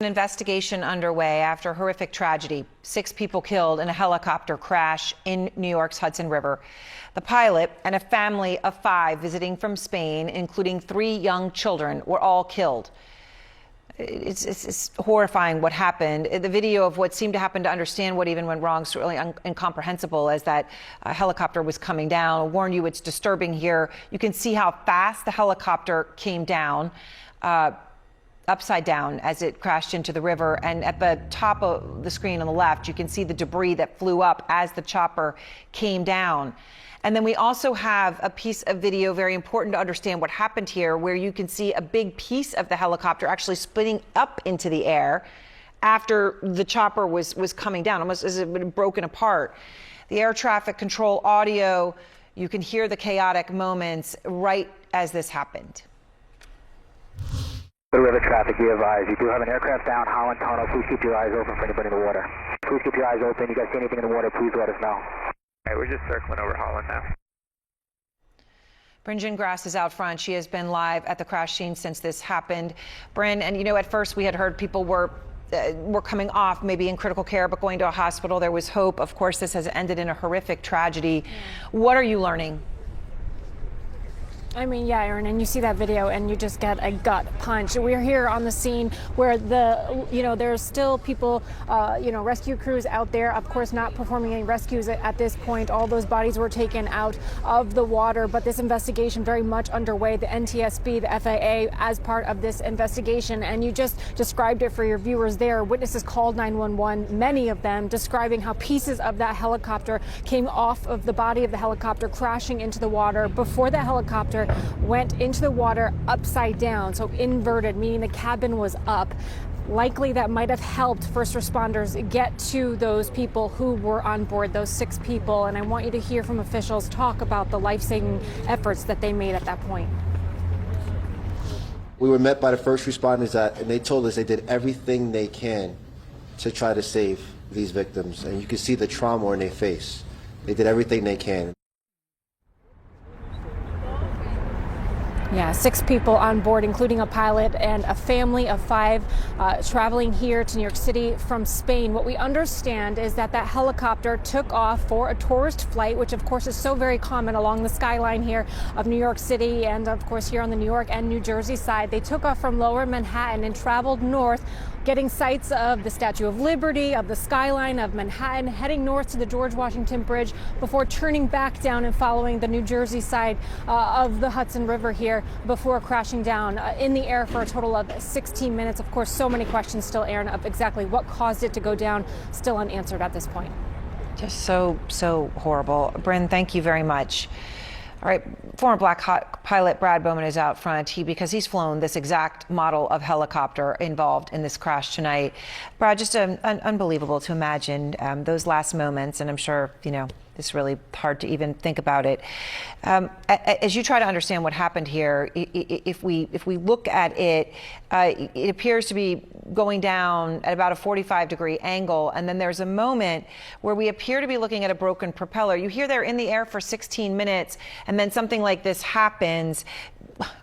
An investigation underway after a horrific tragedy. 6 people killed in a helicopter crash in New York's Hudson River. The pilot and a family of 5 visiting from Spain, including 3 young children, were all killed. It's horrifying what happened. The video of what seemed to happen to understand what even went wrong is really incomprehensible, as that helicopter was coming down. I'll warn you, it's disturbing here. You can see how fast the helicopter came down. Upside down as it crashed into the river, and at the top of the screen on the left you can see the debris that flew up as the chopper came down. And then we also have a piece of video, very important to understand what happened here, where you can see a big piece of the helicopter actually splitting up into the air after the chopper was coming down, almost as if it had broken apart. The air traffic control audio, you can hear the chaotic moments right as this happened. River traffic, be advised. You do have an aircraft down Holland Tunnel. Please keep your eyes open for anybody in the water. Please keep your eyes open. You guys see anything in the water, please let us know. All right, we're just circling over Holland now. Bryn Gingras is out front. She has been live at the crash scene since this happened. Bryn, and you know, at first we had heard people were coming off, maybe in critical care, but going to a hospital. There was hope. Of course, this has ended in a horrific tragedy. What are you learning? I mean, yeah, Erin, and you see that video and you just get a gut punch. We're here on the scene where there's still people, rescue crews out there, of course, not performing any rescues at this point. All those bodies were taken out of the water, but this investigation very much underway. The NTSB, the FAA, as part of this investigation, and you just described it for your viewers there. Witnesses called 911, many of them describing how pieces of that helicopter came off of the body of the helicopter, crashing into the water before the helicopter went into the water upside down, so inverted, meaning the cabin was up. Likely that might have helped first responders get to those people who were on board, those 6 people. And I want you to hear from officials talk about the life-saving efforts that they made at that point. We were met by the first responders and they told us they did everything they can to try to save these victims. And you can see the trauma in their face. They did everything they can. Yeah, 6 people on board, including a pilot and a family of 5 traveling here to New York City from Spain. What we understand is that helicopter took off for a tourist flight, which of course is so very common along the skyline here of New York City and of course here on the New York and New Jersey side. They took off from lower Manhattan and traveled north, getting sights of the Statue of Liberty, of the skyline of Manhattan, heading north to the George Washington Bridge before turning back down and following the New Jersey side of the Hudson River here before crashing down in the air for a total of 16 minutes. Of course, so many questions still, Aaron, of exactly what caused it to go down, still unanswered at this point. Just so horrible. Bryn, thank you very much. All right, former Black Hawk pilot Brad Bowman is out front because he's flown this exact model of helicopter involved in this crash tonight. Brad, just unbelievable to imagine those last moments, and I'm sure, it's really hard to even think about it. As you try to understand what happened here, if we look at it, it appears to be going down at about a 45-degree angle, and then there's a moment where we appear to be looking at a broken propeller. You hear they're in the air for 16 minutes, and then something like this happens.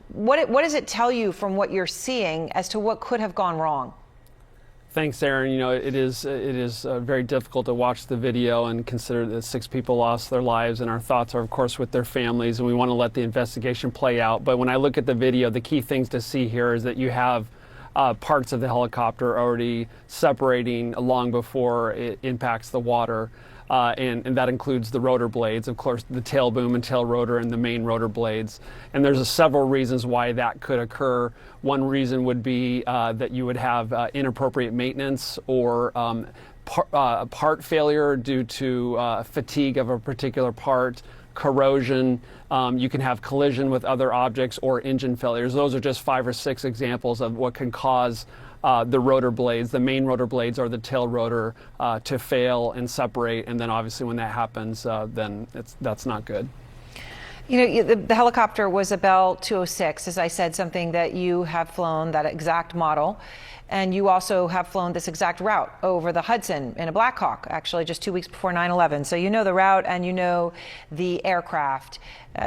What does it tell you from what you're seeing as to what could have gone wrong? Thanks, Aaron. It is very difficult to watch the video and consider that 6 people lost their lives, and our thoughts are, of course, with their families, and we want to let the investigation play out. But when I look at the video, the key things to see here is that you have parts of the helicopter already separating long before it impacts the water. And that includes the rotor blades, of course, the tail boom and tail rotor and the main rotor blades. And there's several reasons why that could occur. One reason would be that you would have inappropriate maintenance or part failure due to fatigue of a particular part, corrosion. You can have collision with other objects or engine failures. Those are just 5 or 6 examples of what can cause the rotor blades, the main rotor blades or the tail rotor, to fail and separate. And then obviously when that happens, then that's not good. You know, the helicopter was a Bell 206, as I said, something that you have flown, that exact model. And you also have flown this exact route over the Hudson in a Black Hawk, actually, just 2 weeks before 9/11. So you know the route and you know the aircraft.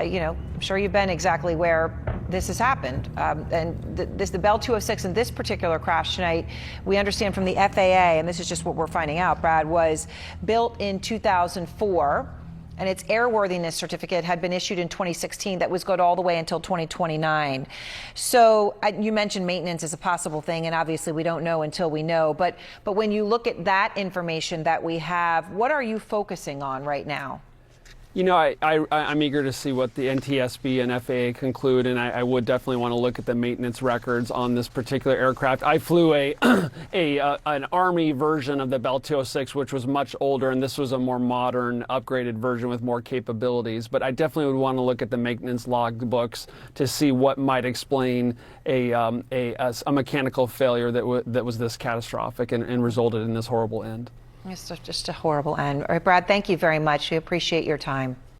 You know, I'm sure you've been exactly where this has happened. The Bell 206 in this particular crash tonight, we understand from the FAA, and this is just what we're finding out, Brad, was built in 2004. And its airworthiness certificate had been issued in 2016. That was good all the way until 2029. So you mentioned maintenance as a possible thing, and obviously we don't know until we know. But when you look at that information that we have, what are you focusing on right now? You know, I'm eager to see what the NTSB and FAA conclude, and I would definitely want to look at the maintenance records on this particular aircraft. I flew an Army version of the Bell 206, which was much older, and this was a more modern, upgraded version with more capabilities. But I definitely would want to look at the maintenance log books to see what might explain a mechanical failure that was this catastrophic and resulted in this horrible end. It's just a horrible end. All right, Brad, thank you very much. We appreciate your time.